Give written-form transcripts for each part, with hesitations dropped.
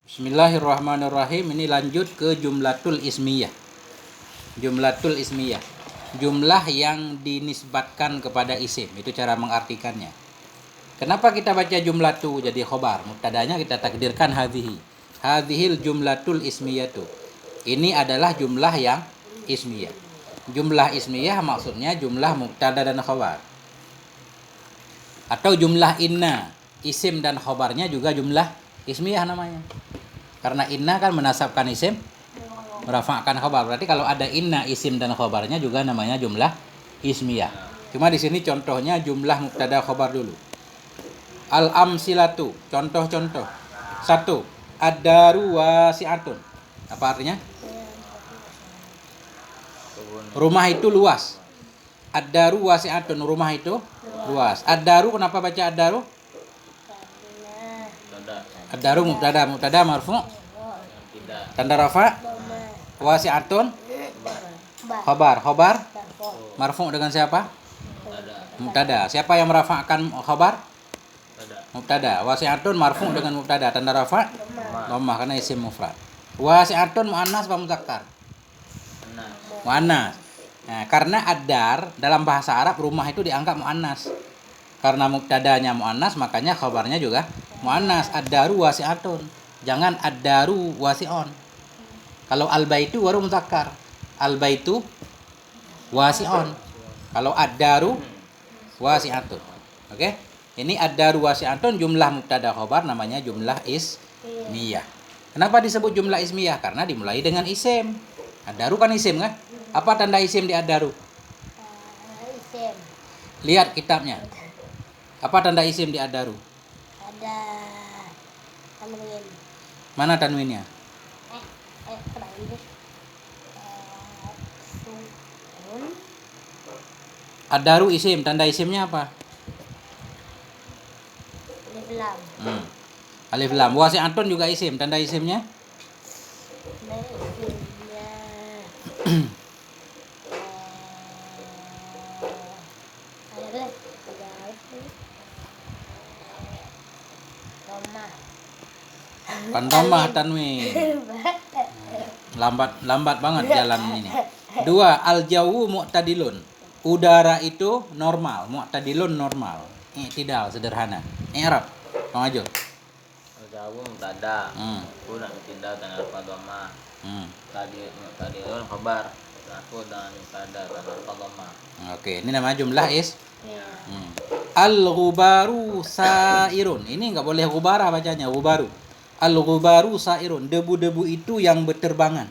Bismillahirrahmanirrahim. Ini lanjut ke jumlatul ismiyah. Jumlatul ismiyah, jumlah yang dinisbatkan kepada isim. Itu cara mengartikannya. Kenapa kita baca jumlatu jadi khobar? Mubtadanya kita takdirkan hadhihi. Hadhil jumlatul ismiyatu. Ini adalah jumlah yang ismiyah. Jumlah ismiyah maksudnya jumlah mubtada dan khobar. Atau jumlah inna, isim dan khobarnya juga jumlah ismiyah namanya. Karena inna kan menasabkan isim, merafa'kan khobar. Berarti kalau ada inna isim dan khobarnya juga namanya jumlah ismiyah. Cuma di sini contohnya jumlah mubtada khobar dulu. Al-amsilatu, contoh-contoh. 1. Ad-daru wasi'atun. Apa artinya? Rumah itu luas. Ad-daru wasi'atun, rumah itu luas. Ad-daru, kenapa baca ad-daru? Ad-daru mubtada marfu' tanda rafa' wasi'atun khabar marfu' dengan siapa? Mubtada. Siapa yang merafa'kan khabar? Mubtada. Wasi'atun marfu' dengan mubtada tanda rafa' dhammah karena isim mufrad. Wasi'atun muannas apa mudzakkar? Muannas. Nah, karena ad-dar dalam bahasa Arab rumah itu dianggap muannas. Karena mubtadanya muannas makanya khabarnya juga muannas. Ad-daru wasi'atun. Jangan ad-daru wasi'on. Kalau al-baitu baru mudzakkar. Al-baitu wasi'on. Kalau ad-daru wasi'atun. Oke? Ini ad-daru wasi'atun jumlah mubtada khabar namanya jumlah ismiyah. Kenapa disebut jumlah ismiyah? Karena dimulai dengan isim. Ad-daru kan isim kan? Apa tanda isim di ad-daru? Isim. Lihat kitabnya. Apa tanda isim di ad-daru? Ada tanwin. Mana tanwinnya? Kenapa ini? Sukun. Ad-daru isim, tanda isimnya apa? Alif lam. Alif lam. Wasi'atun juga isim, tanda isimnya? Nah, isimnya ada Romah. Pantomah tanwin. Lambat banget jalan ini. 2. Al-jawu mu'tadilun. Udara itu normal, mu'tadilun normal. I'tidal sederhana. I'rab. Maju. Al-jawu mubtada. Udah tidak dan alfa dhamma. Mu'tadilun khabar. Aku dengan mubtada dan alfa dhamma. Oke, ini namanya jumlah Ya. Al-ghubaru sairun. Ini enggak boleh ghubara bacanya, ghubaru. Al-ghubaru sairun. Debu-debu itu yang berterbangan.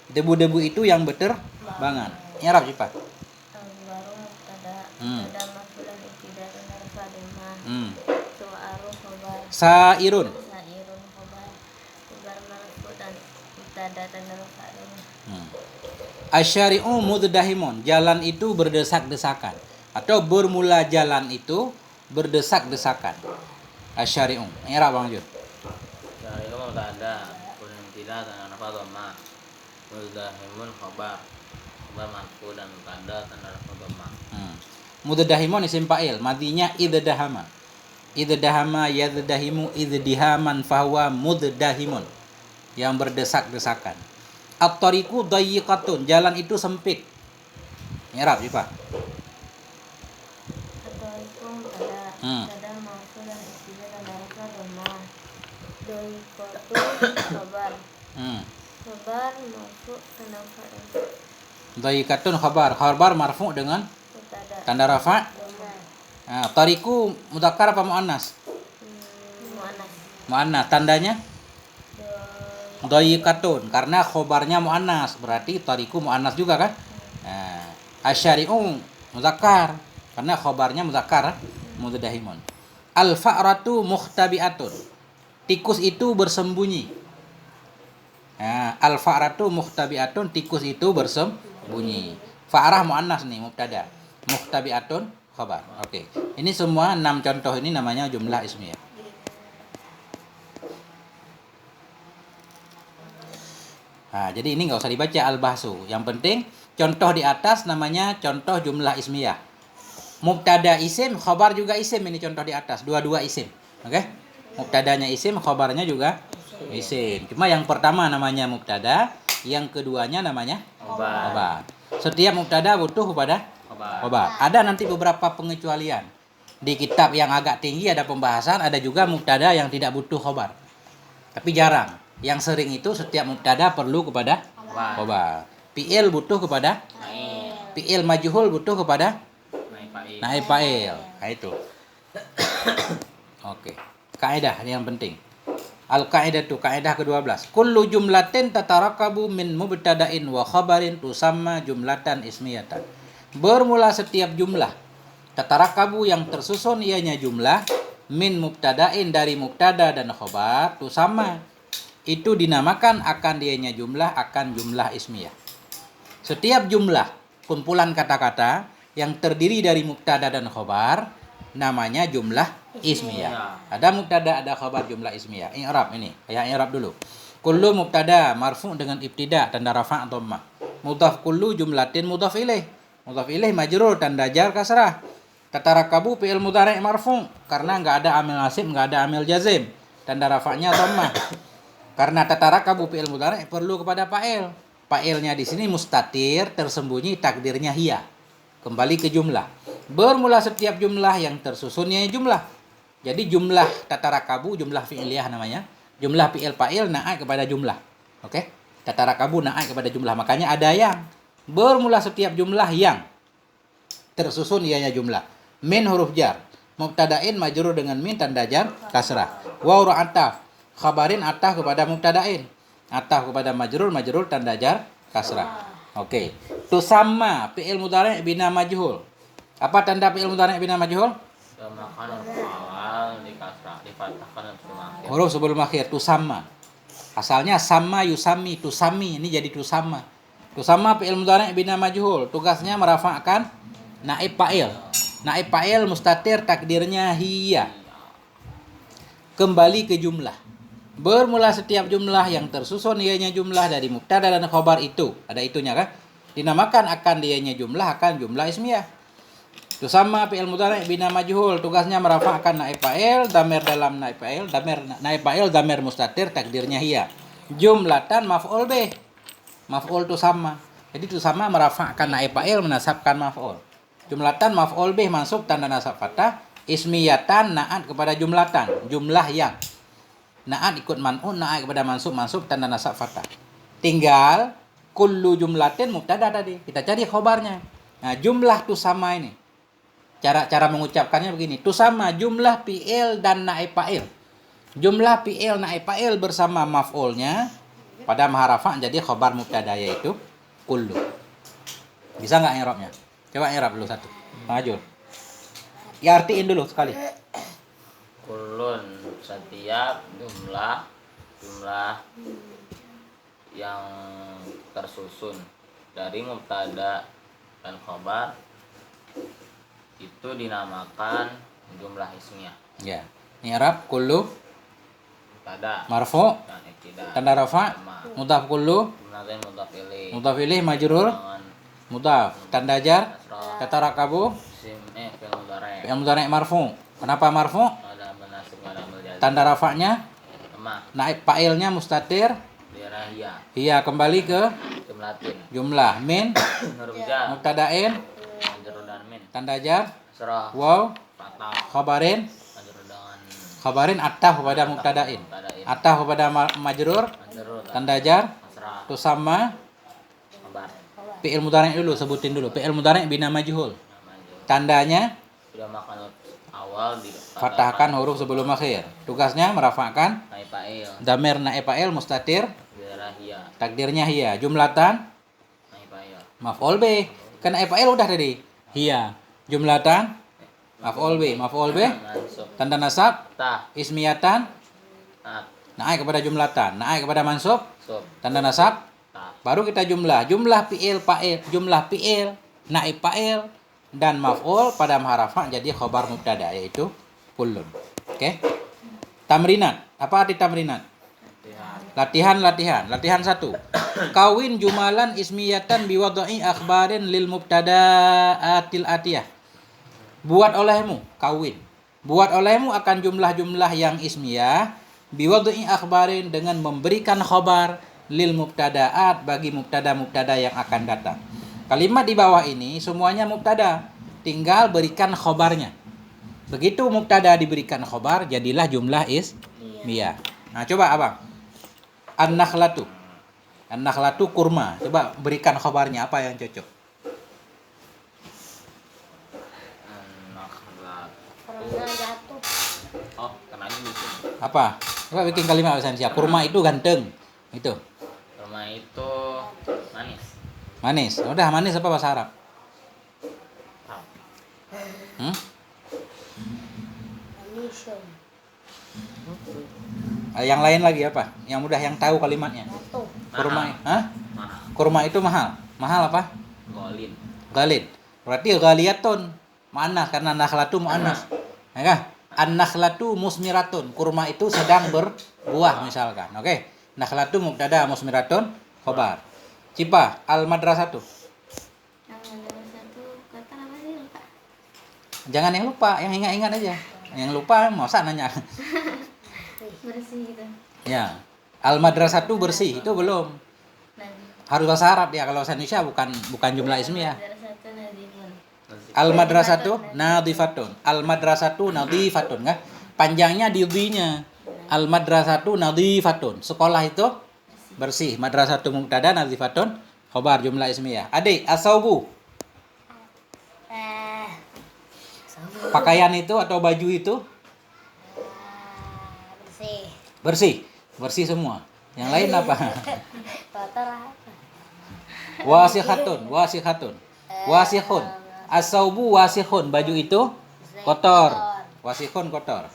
Debu-debu itu yang berterbangan. I'rab cepat. Al-baru mubtada. Mubtada maf'ulun ibtida dan alfa dhamma. Su'aru khabar. Sairun. Sairun khabar. Khabar marfu dan mubtada dan alfa dhamma. Asyari'u muddahimun. Jalan itu berdesak-desakan. Atau bermula jalan itu berdesak-desakan. Asyari'u. I'rab Bang Jun. Syari'u mubtada. Kemudian tidak dan alfa dhamma. Muddahimun khabar. Khabar marfu dan mubtada dan alfa dhamma. Muddahimun isim fa'il. Madinya iddahama. Iddahama yaddahimu iddihaman fahuwa muddahimun. Yang berdesak-desakan. At-tariqu dayyiqatun. Jalan itu sempit. I'rab Pak. At-tariqu mubtada. Mubtada marfu dan ibtida dan alfa dhamma. Dayyiqatun khabar. Khabar marfu dan alfa dhamma. Dayyiqatun khabar. Khabar marfu dengan Mubtada. tanda rafa'. Dhamma. Tariqu mudzakkar apa muannas? Muannas. Muannas. Tandanya dayyiqatun karena khobarnya muannas, berarti tariqu muannas juga kan? Asyari'u mudzakkar karena khobarnya mudzakkar muddahimun. Al-fa'ratu mukhtabi'atun. Tikus itu bersembunyi. Al-fa'ratu mukhtabi'atun, tikus itu bersembunyi. Fa'rah muannas nih mubtada. Mukhtabi'atun khabar. Oke. Ini semua 6 contoh ini namanya jumlah ismiyah. Jadi ini nggak usah dibaca al-bahsu. Yang penting contoh di atas namanya contoh jumlah ismiyah. Mubtada isim, khabar juga isim, ini contoh di atas. Dua-dua isim. Oke? Mubtadanya isim, khabarnya juga Isim. Cuma yang pertama namanya mubtada, yang keduanya namanya khabar. Setiap mubtada butuh kepada khabar. Ada nanti beberapa pengecualian. Di kitab yang agak tinggi ada pembahasan, ada juga mubtada yang tidak butuh khabar. Tapi jarang. Yang sering itu setiap mubtada perlu kepada khabar. Fi'il butuh kepada fi'il majhul butuh kepada naib fa'il. Nah itu. Oke. Kaidah yang penting. Al-qaidatu kaidah ke-12. Kullu jumlatin tatarakabu min mubtada'in wa khabarin tusamma jumlatan ismiyatan. Bermula setiap jumlah tatarakabu yang tersusun ianya jumlah min mubtada'in dari mubtada dan khabar tusamma itu dinamakan akan dianya jumlah akan jumlah ismiyah. Setiap jumlah kumpulan kata-kata yang terdiri dari mubtada dan khabar namanya jumlah ismiyah. Ada mubtada, ada khabar, jumlah ismiyah. I'rab ini. Kayak i'rab dulu. Kullu mubtada marfu' dengan ibtida tanda rafa' dhammah. Mudhaf kullu jumlatin mudhaf ilaih. Mudhaf ilaih majrur tanda jar kasrah. Tatarakabu fi'il mudhari' marfu' karena enggak ada amil nasib, enggak ada amil jazim. Tanda rafa'nya dhammah. Karena tatarakabu fi'il mudhari' perlu kepada fa'il. Fa'ilnya di sini mustatir, tersembunyi, takdirnya hiya. Kembali ke jumlah. Bermula setiap jumlah yang tersusunnya jumlah. Jadi jumlah tatarakabu, jumlah fi'iliyah namanya. Jumlah fi'il fa'il naik kepada jumlah. Oke? Tatarakabu naik kepada jumlah. Makanya ada yang. Bermula setiap jumlah yang tersusun ianya jumlah. Min huruf jar. Mubtada'in majrur dengan min tanda jar kasrah. Waw ataf. Khabarin ataf kepada mubtada'in. Ataf kepada majrur, majrur tanda jar kasrah. Oke. Tusamma fi'il mudhari' bina majhul. Apa tanda fi'il mudhari' bina majhul? Huruf sebelum akhir tusamma. Asalnya sama yusami, tusami, ini jadi tusamma. Tusamma fi'il mudhari' bina majhul. Tugasnya merafa'kan naib fa'il. Naib fa'il mustatir takdirnya hiya. Kembali ke jumlah. Bermula setiap jumlah yang tersusun ianya jumlah dari mubtada dan khabar itu. Ada itunya kan? Dinamakan akan dianya jumlah akan jumlah ismiyah. Tusamma fi'il mudhari' bina majhul. Tugasnya merafa'kan naib fa'il, dhamir dalam naib fa'il, naib fa'il dhamir mustatir takdirnya hiya. Jumlatan maf'ul bih. Maf'ul tusamma. Jadi tusamma merafa'kan naib fa'il, menasabkan maf'ul. Jumlatan maf'ul bih mansub tanda nasab fathah, ismiyatan na'at kepada jumlatan, jumlah yang. Na'at ikut man'un, na'at kepada mansub tanda nasab fathah. Tinggal kullu jumlatin mubtada tadi. Kita cari khobarnya. Nah, jumlah tusamma ini. Cara mengucapkannya begini. Tusamma jumlah fi'il dan naib fa'il. Jumlah fi'il naib fa'il bersama maf'ulnya pada maharafa jadi khobar mubtada yaitu kullu. Bisa enggak i'rabnya? Coba i'rab dulu satu. Maju. Ya artiin dulu sekali. Kullun setiap jumlah yang tersusun dari mubtada dan khabar itu dinamakan jumlah ismiyah. Ya. I'rab kullu Mubtada marfu dan ibtida. tanda rafa mudhaf kullu Kemudian mudhaf ilaih majrur mudhaf tanda jar tatarakabu fi'il mudhari'. fi'il mudhari' marfu. Kenapa marfu? Ada menasib ada menjadi. Tanda rafa'nya Lemah. naib fa'ilnya mustatir. Daerah hiya. Iya, kembali ke Jumlatin. jumlah min Huruf jar. mubtada'in Majrur dan min. tanda jar Surah. waw Fathah. khabarin Majrur dengan khabarin ataf kepada mubtada'in ataf kepada majrur majrur tanda jar kasrah. tusamma Khabar. fi'il mudhari' dulu sebutin dulu fi'il mudhari' bina majhul. Majrur. Tandanya Sudah makan awal di fathahkan huruf sebelum akhir. Tugasnya merafa'kan naib fa'il. dhamir naib fa'il mustatir Daerah hiya. takdirnya hiya. Jumlatan Naib fa'il. maf'ul bih. Kan naib fa'il udah tadi. Hiya. Jumlatan maf'ul bih. Maf'ul bih Mansub. tanda nasab Tah. ismiyatan At. naik kepada jumlatan, naik kepada mansub Sub. tanda nasab. Tah. Baru kita jumlah fi'il fa'il, jumlah fi'il, naib fa'il dan maf'ul pada maharafa jadi khabar mubtada yaitu kullun. Oke. Tamrinat. Apa arti tamrinat? Latihan. Latihan 1. Kawin jumalan ismiyatan biwadai akhbarin lil mubtada'atil atiyah. Buat olehmu, kawin. Buat olehmu akan jumlah-jumlah yang ismiyah biwad'i akhbarin, dengan memberikan khabar lil mubtada'at, bagi mubtada-mubtada yang akan datang. Kalimat di bawah ini semuanya mubtada, tinggal berikan khabarnya. Begitu mubtada diberikan khabar, jadilah jumlah ismiyah. Nah, coba Abang. An-nakhlatu. An-nakhlatu kurma. Coba berikan khabarnya, apa yang cocok? Nakhlat. Karena jatuh. Oh, kenanya gitu. Apa? Coba bikin kalimat bahasa Indonesia. Kurma itu ganteng. Itu. Rumah itu manis. Manis. Udah, manis apa bahasa Arab? Hmm? Mission. Yang lain lagi apa? Yang mudah, yang tahu kalimatnya. Jatuh. Kurma. Hah? Mahal. Kurma itu mahal. Mahal apa? Golin. Galid. Berarti galiyatun. Mu'annas, karena nakhlatu mu'annas. Ya kan? An-nakhlatu musmiratun. Kurma itu sedang berbuah misalkan. Oke. Nakhlatu mubtada, musmiratun khabar. Cipa, al-madrasatu. Yang ada satu kata apa sih lupa? Jangan yang lupa, yang ingat-ingat aja. Yang lupa masa nanya. Bersih gitu. Ya. Al-madrasatu bersih, itu belum. Nadi. Harus bahasa Arab ya, kalau bahasa Indonesia bukan jumlah ismiyah. Ada satu nadifun. Al-madrasatu nadifatun. Al-madrasatu nadifatun, kan? Panjangnya didhinya. Al-madrasatu nadifatun. Sekolah itu bersih. Madrasatu mubtada, nadifatun khabar, jumlah ismiyah. Adik, as-saubu. Pakaian itu atau baju itu Bersih. bersih. Bersih semua. Yang lain apa? Kotor apa? Wasikhatun, wasikhatun. Wasikhun. As-saubu wasikhun, baju itu kotor. Wasikhun kotor.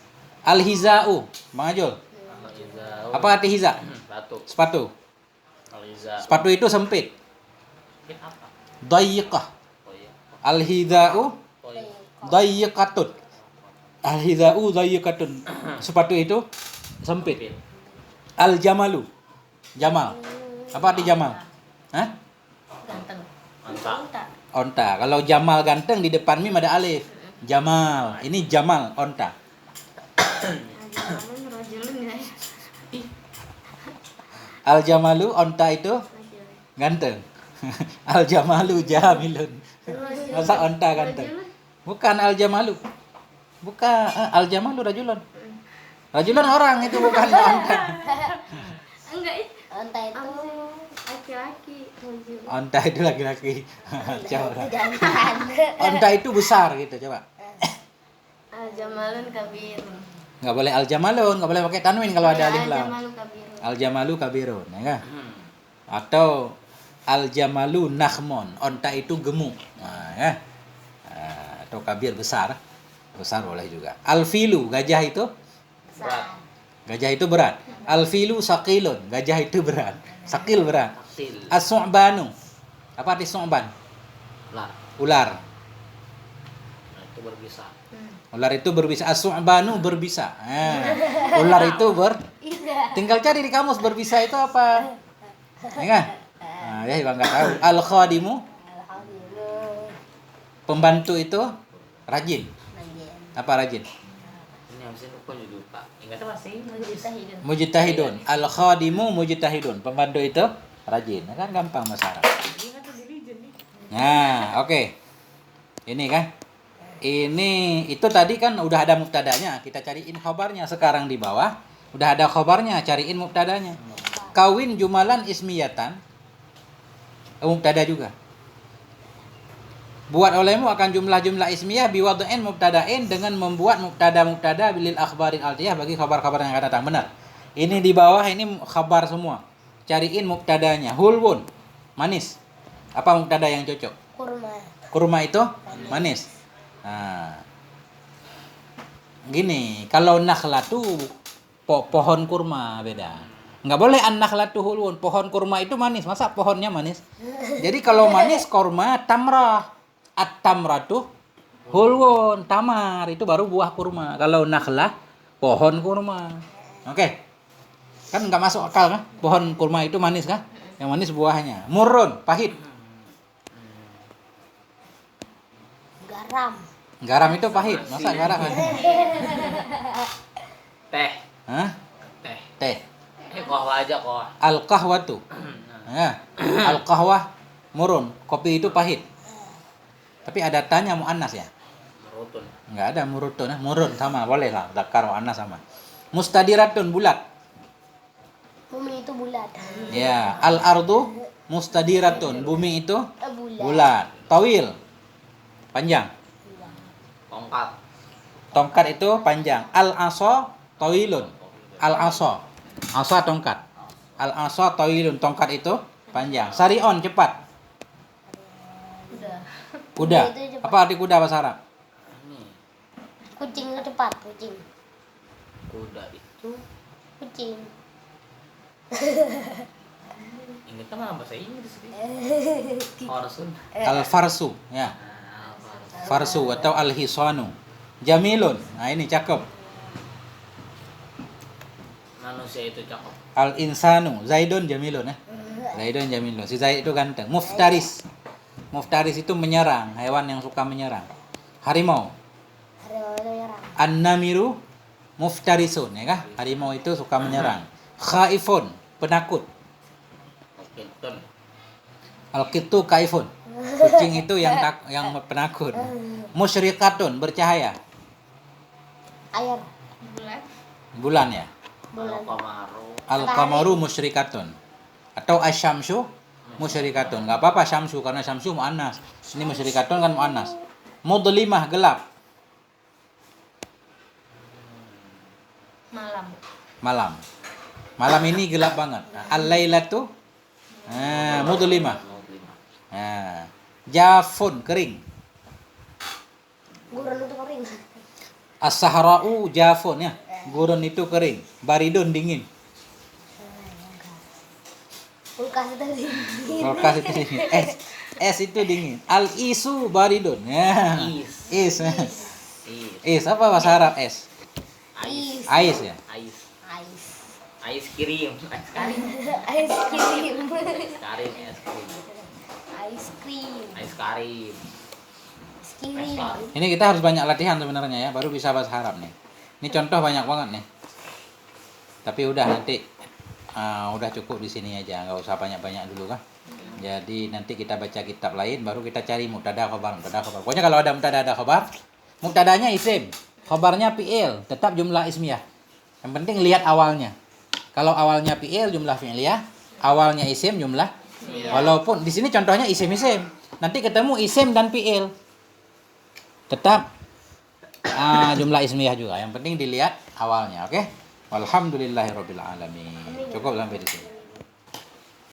Al-hiza'u, Bang Ajul. Al-Izau. Apa arti hiza? Batu. Sepatu. Al-Izau. Sepatu itu sempit. Mungkin apa? Dayiqah. Oh iya. Al-hiza'u Oh iya. dayiqatun. Al-hiza'u dayiqatun. Sepatu itu sempit. Al-jamalu. Jamal. Apa arti jamal? Hah? Ganteng. Mantap. Onta. Kalau jamal ganteng, di depan mim ada alif. Jamal. Ini jamal, onta. Ajaran rajulun ya. Al-jamalu, onta itu Rajulun. ganteng. Al-jamalu jamilun. Masa onta ganteng? Bukan al-jamalu. Bukan. Al-jamalu rajulun. Rajulun orang itu, bukan onta. Enggak itu. Onta itu laki-laki. Rajulun. Onta itu laki-laki. Coba. Jangan. Onta itu besar gitu, coba. Jamalun kabirun. Nggak boleh al-jamalun, nggak boleh pakai tanwin kalau ada alif lam. Jamalun kabirun. Al-jamalu kabirun, ya kan? Atau al-jamalu nakhmon, onta itu gemuk. Nah, ya. Atau kabir besar. Besar boleh juga. Al-filu, gajah itu Berat. gajah itu berat. Al-filu saqilun, gajah itu berat. Saqil berat. Taktil. As-su'banu. Apa arti su'ban? Ular. Ular. Nah, itu berbisa. Ular itu berbisa. As-su'banu berbisa. Ular itu tinggal cari di kamus, berbisa itu apa? Ya kan? Nah, ya Bang nggak tahu. Al-khadimu, pembantu itu rajin. Apa rajin? Ini habisnya lupa juga Pak. Ingat masih? Mujtahidun. Al-khadimu mujtahidun. Pembantu itu rajin. Nah, kan gampang Mas Arab. Nah, oke. Ini kan. Ini itu tadi kan udah ada mubtadanya, kita cariin khabarnya. Sekarang di bawah udah ada khabarnya, cariin mubtadanya. Kawin jumalan ismiyatan. Mubtada juga. Buat olehmu akan jumlah-jumlah ismiyah biwad'in mubtada'in, dengan membuat mubtada-mubtada bilil akhbaril altiyah, bagi kabar-kabar yang akan datang. Benar. Ini di bawah ini khabar semua. Cariin mubtadanya. Hulwun, manis. Apa mubtada yang cocok? Kurma. Kurma itu manis. Nah, gini, kalau nakhlatu pohon kurma beda. Nggak boleh an-nakhlatu hulwun. Pohon kurma itu manis. Masa pohonnya manis? Jadi kalau manis kurma tamrah. At-tamratu hulwun, tamar itu baru buah kurma. Kalau nakhlah pohon kurma. Oke. Kan nggak masuk akal kan? Pohon kurma itu manis kan? Yang manis buahnya. Murrun, pahit. Garam. Garam itu pahit. Masa garam kan? Teh. Hah? Teh. teh. Ini kahwa aja kok. Al-qahwatu. Ya. Al-qahwah murun, kopi itu pahit. Tapi ada tanya muannas ya? Merutun. Enggak ada murutun, murun sama, boleh lah. Zakar muannas sama. Mustadiratun bulat. Bumi itu bulat. Ya, al-ardu mustadiratun. Bumi itu Bulat. bulat. Tawil. Panjang. Tongkat. Tongkat itu panjang. Al-asa tawilun. Al-asa. Asa tongkat. Al-asa tawilun. Tongkat itu panjang. Sari'on cepat. Udah. Kuda. Kuda itu cepat. Apa arti kuda bahasa Arab? Ini Kucing itu cepat, kucing. kuda itu. Kucing. Ini kan malah bahasa Inggris sih. Horsun. Al-farsu, ya. Farsu atau al-hisanu. Jamilun. Nah, ini cakep. Manusia itu cakep. Al-insanu. Zaidun jamilun ya. Zaidun jamilun. Si Zaid itu ganteng. Muftaris. Muftaris itu menyerang, hewan yang suka menyerang. Harimau. Harimau itu nyerang. An-namiru muftarisun, ya kah? Harimau itu suka menyerang. Khaifun, penakut. Kitun. Al-qittu kaifun. Kucing itu yang penakut. Musyrikatun, bercahaya. Air. Bulan ya. Bulan. Kamaru. Al-qamaru musyrikatun. Atau asyamsu musyrikatun. Enggak apa-apa syamsu karena syamsu muannas. Ini musyrikatun kan muannas. Mudlimah, gelap. Malam. Malam. Malam ini gelap banget. Al-lailatu mudlimah. Jafun, kering. Gurun itu kering. As-sahra'u jafun ya. Gurun itu kering. Baridun, dingin. Kulkas itu dingin. Kulkas itu dingin. Es itu dingin. Al-isu baridun. Ya. Is. Is apa bahasa Arab es? Ais. Ais ya. Ais. Ais. Ais kirim. Ais karim. Ais krim. Ais karim. Ais krim. Ais krim. Ais karim. Ais krim. Ini kita harus banyak latihan sebenarnya ya, baru bisa bahasa Arab nih. Ini contoh banyak banget nih. Tapi udah nanti udah cukup di sini aja, nggak usah banyak-banyak dulu kan. Jadi nanti kita baca kitab lain, baru kita cari mubtada khabar. Pokoknya kalau ada mubtada ada khabar, mubtadanya isim, khabarnya fi'il, tetap jumlah ismiyah. Yang penting lihat awalnya. Kalau awalnya fi'il jumlah fi'liyah, awalnya isim jumlah. Walaupun di sini contohnya isim-isim. Nanti ketemu isim dan fi'il. Tetap jumlah ismiyah juga. Yang penting dilihat awalnya, oke? Walhamdulillahirabbil alamin. Cukup sampai di sini.